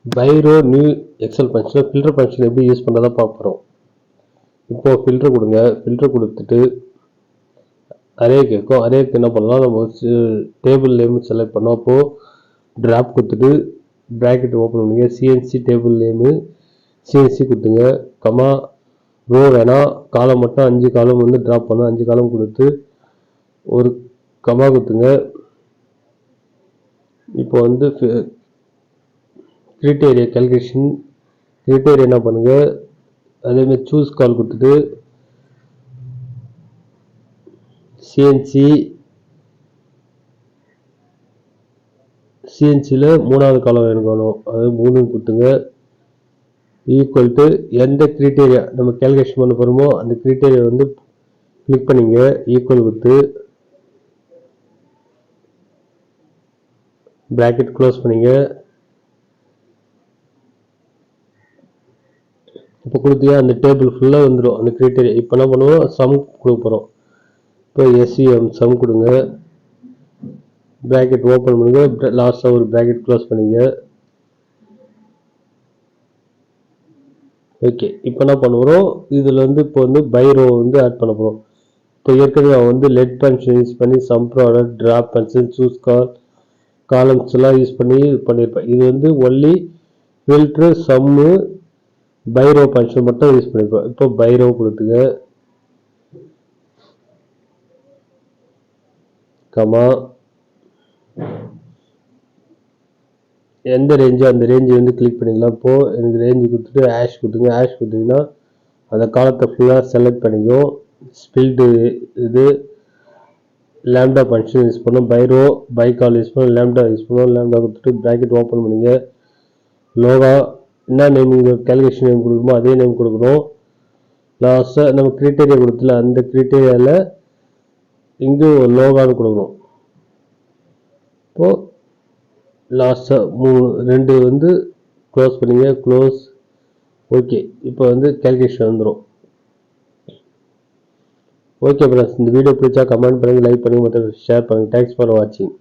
பைரோ new XL ஃபங்க்ஷனில் filter function எப்படி use பண்ணுறதா பார்க்குறோம். இப்போது ஃபில்டர் கொடுங்க. ஃபில்டர் கொடுத்துட்டு அரே கேட்கும். அரேக்கு என்ன பண்ணலாம், நம்ம டேபிள் நேம் செலக்ட் பண்ணோம். அப்போது ட்ராப் கொடுத்துட்டு ப்ராக்கெட் ஓப்பன் பண்ணுங்க. சிஎன்சி டேபிள் நேமு சிஎன்சி கொடுத்துங்க. கமா ரோ வேணாம், காலம் மட்டும் 5 காலம் வந்து ட்ராப் பண்ணோம். 5 காலம் கொடுத்து ஒரு கமா கொடுத்துங்க. இப்போ வந்து கிரைட்டீரியா கால்குலேஷன் கிரைட்டீரியா என்ன பண்ணுங்க, அதேமாதிரி சூஸ் கால் கொடுத்துட்டு சிஎன்சியில் 3வது காலம் வேணும், அது 3 கொடுத்துங்க. ஈக்குவல் டு எந்த கிரைட்டீரியா நம்ம கால்குலேஷன் பண்ண போகிறோமோ அந்த கிரைட்டீரியா வந்து கிளிக் பண்ணிங்க. ஈக்குவல் கொடுத்து ப்ராக்கெட் க்ளோஸ் பண்ணிங்க. இப்போ கொடுத்தீங்க அந்த டேபிள் ஃபுல்லாக வந்துடும் அந்த கிரைட்டீரியா. இப்போ என்ன பண்ணுவோம், சம் கொடுக்க போகிறோம். இப்போ எஸ்விஎம் சம் கொடுங்க. ப்ராக்கெட் ஓப்பன் பண்ணுங்க. லாஸ்ட்டாக ஒரு ப்ராக்கெட் க்ளோஸ் பண்ணிங்க. ஓகே, இப்போ என்ன பண்ணுறோம், இதில் வந்து இப்போ வந்து பைரோ வந்து ஆட் பண்ண போகிறோம். இப்போ ஏற்கனவே அவன் வந்து லெட் ஃபங்க்ஷன் யூஸ் பண்ணி sumproduct, drop function, choose columns எல்லாம் யூஸ் பண்ணி பண்ணியிருப்பேன். இது வந்து only filter sum byrow function மட்டும் யூஸ் பண்ணியிருப்போம். இப்போ பைரோ கொடுத்துங்க. கமா எந்த ரேஞ்சோ அந்த ரேஞ்சு வந்து கிளிக் பண்ணிக்கலாம். இப்போது எனக்கு ரேஞ்சு கொடுத்துட்டு ஆஷ் கொடுத்துங்க. ஆஷ் கொடுத்தீங்கன்னா அந்த காலத்தை ஃபுல்லாக செலக்ட் பண்ணிக்கும். ஸ்பில்டு இது லேம்டா ஃபங்க்ஷன் யூஸ் பண்ணோம். பைரோ பை கால் யூஸ் பண்ணோம். லேம்டா யூஸ் பண்ணோம். லேம்டா கொடுத்துட்டு ப்ராக்கெட் ஓப்பன் பண்ணிங்க. லோகா என்ன நேம் இங்கே கால்குலேஷன் நேம் கொடுக்கணுமோ அதே நேம் கொடுக்கணும். லாஸ்ட்டாக நம்ம கிரைட்டீரியா கொடுத்துல அந்த கிரைட்டீரியாவில் இங்கே ஒரு லோகான்னு கொடுக்கணும். இப்போது லாஸ்ட்டாக 2 வந்து க்ளோஸ் பண்ணிங்க. க்ளோஸ். ஓகே, இப்போ வந்து கால்குலேஷன் வந்துடும். ஓகே ஃப்ரெண்ட்ஸ், இந்த வீடியோ பிடிச்சா கமெண்ட் பண்ணுங்கள், லைக் பண்ணுங்கள், மற்ற ஷேர் பண்ணுங்கள். தேங்க்ஸ் ஃபார் வாட்சிங்.